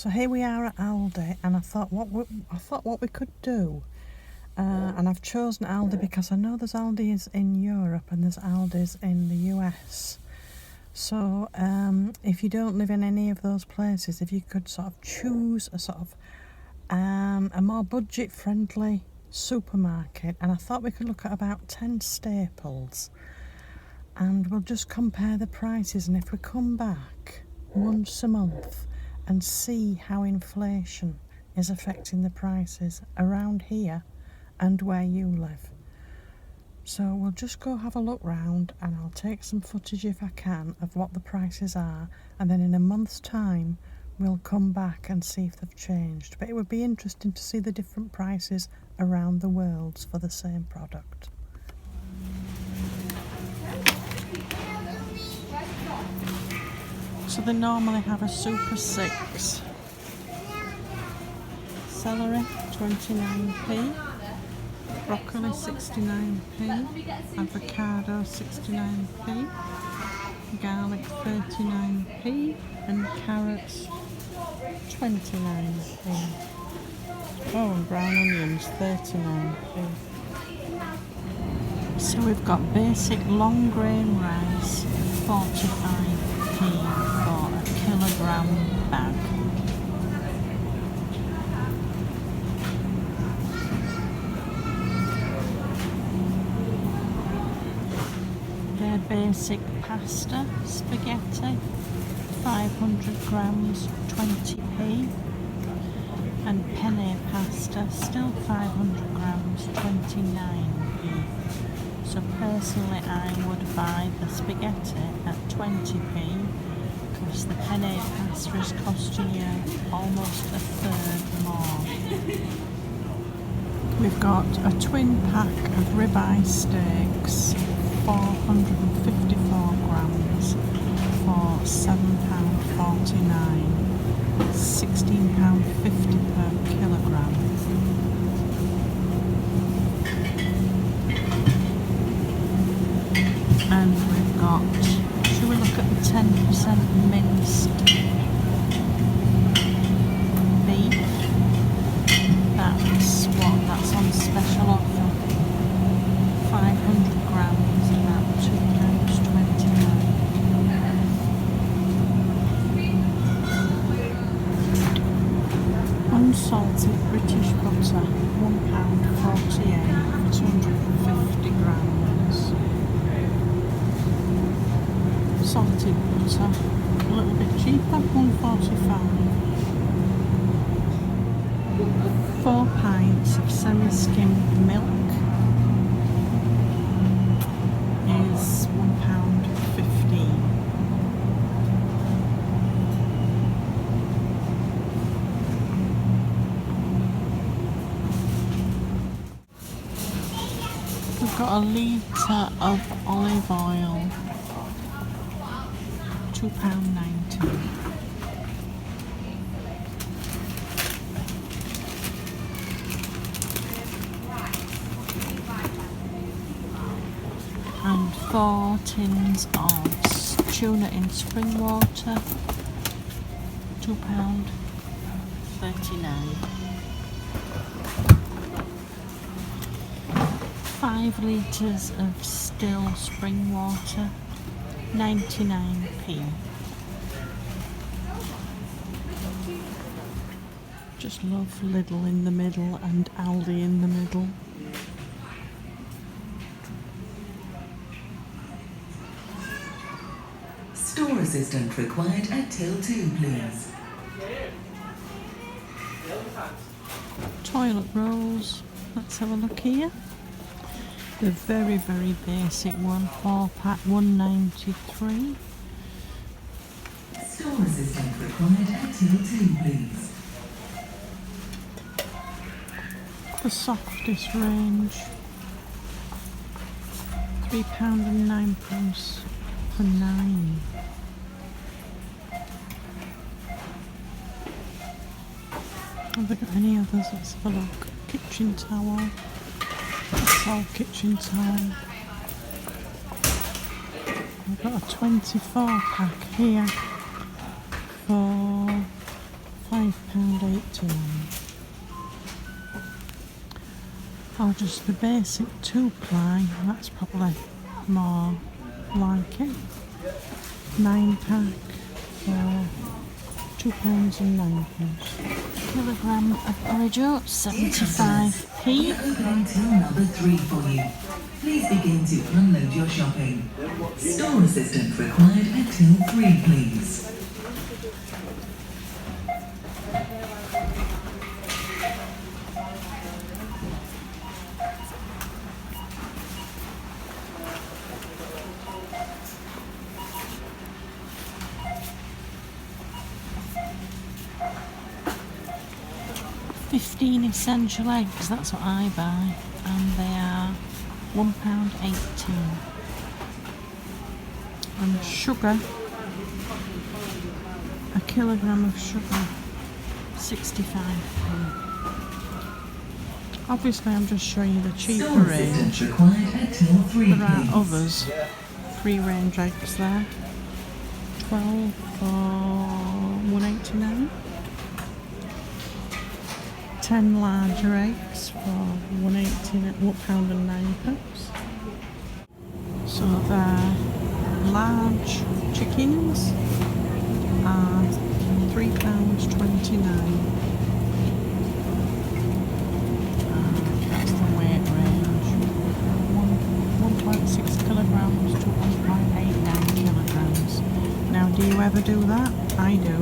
So here we are at Aldi, and I thought what we could do, and I've chosen Aldi because I know there's Aldi's in Europe and there's Aldi's in the US. So if you don't live in any of those places, if you could sort of choose a sort of a more budget-friendly supermarket, and I thought we could look at about 10 staples, and we'll just compare the prices, and if we come back once a month and see how inflation is affecting the prices around here and where you live. So we'll just go have a look round, and I'll take some footage if I can of what the prices are, and then in a month's time we'll come back and see if they've changed. But it would be interesting to see the different prices around the world for the same product. So they normally have a Super 6. Celery 29p, broccoli 69p, avocado 69p, garlic 39p, and carrots 29p. Oh, and brown onions 39p. So we've got basic long grain rice 45p for a kilogram bag. Their basic pasta spaghetti 500 grams 20p, and penne pasta still 500 grams 29p. So personally I would buy the spaghetti at 20p, because the penne pasta is costing you almost a third more. We've got a twin pack of ribeye steaks, 454 grams for £7.49, £16.50 per kilogram. And we've got, should we look at the 10% minced beef? That's on special offer. 500 grams, about £2.29. Unsalted British butter, £1.48 for 250 grams. Salted butter, a little bit cheaper, £1.45. 4 pints of semi-skimmed milk is £1.15. We've got a litre of olive oil, £2.90. And 4 tins of tuna in spring water, £2.39. 5 litres of still spring water, 99p. Just love Lidl in the middle and Aldi in the middle. Store assistant required at till 2, please. Toilet rolls, let's have a look here. The very, very basic one, 4-pack, £1.93. Store assistant required at till 2, please. The softest range, £3 and 9 pence for 9. Have they got any others? Let's have a look. Kitchen towel. That's all kitchen towel. I've got a 24 pack here for £5.89. Or just the basic 2-ply, that's probably more like it. 9-pack for £2.09. Kilogram of Oreo, 75p. Opening till number 3 for you. Please begin to unload your shopping. Store assistant required at till 3, please. £15 essential eggs, that's what I buy, and they are £1.18. And sugar, a kilogram of sugar, 65p. obviously I'm just showing you the cheaper Store range. assistant required at till 3, There are please. others, free range eggs there, 12 for £1.89. 10 larger eggs for £1.09. So the large chickens are £3.29. That's the weight range. 1.6 kilograms to 1.89 kilograms. Now, do you ever do that? I do.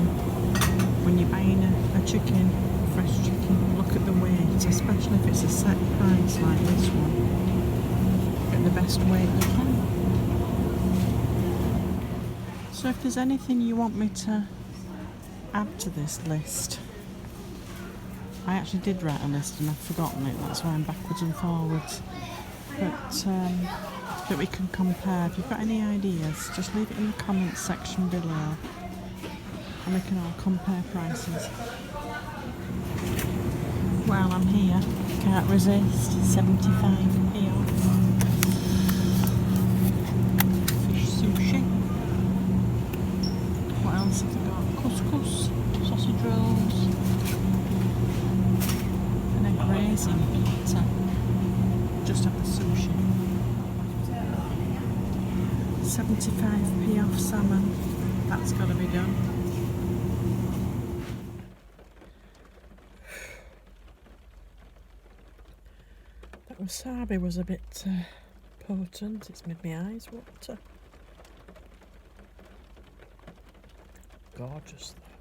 When you're buying a chicken, fresh chicken, look at the weight, especially if it's a set price like this one. Get the best weight you can. So if there's anything you want me to add to this list, I actually did write a list and I've forgotten it, that's why I'm backwards and forwards. But that we can compare. If you've got any ideas, just leave it in the comments section below and we can all compare prices. While I'm here, can't resist, 75p off. Fish sushi. What else have we got? Couscous, sausage rolls, and a grazing pizza. Just have the sushi. 75p off salmon. That's got to be done. That wasabi was a bit potent. It's made my eyes water. Gorgeous though.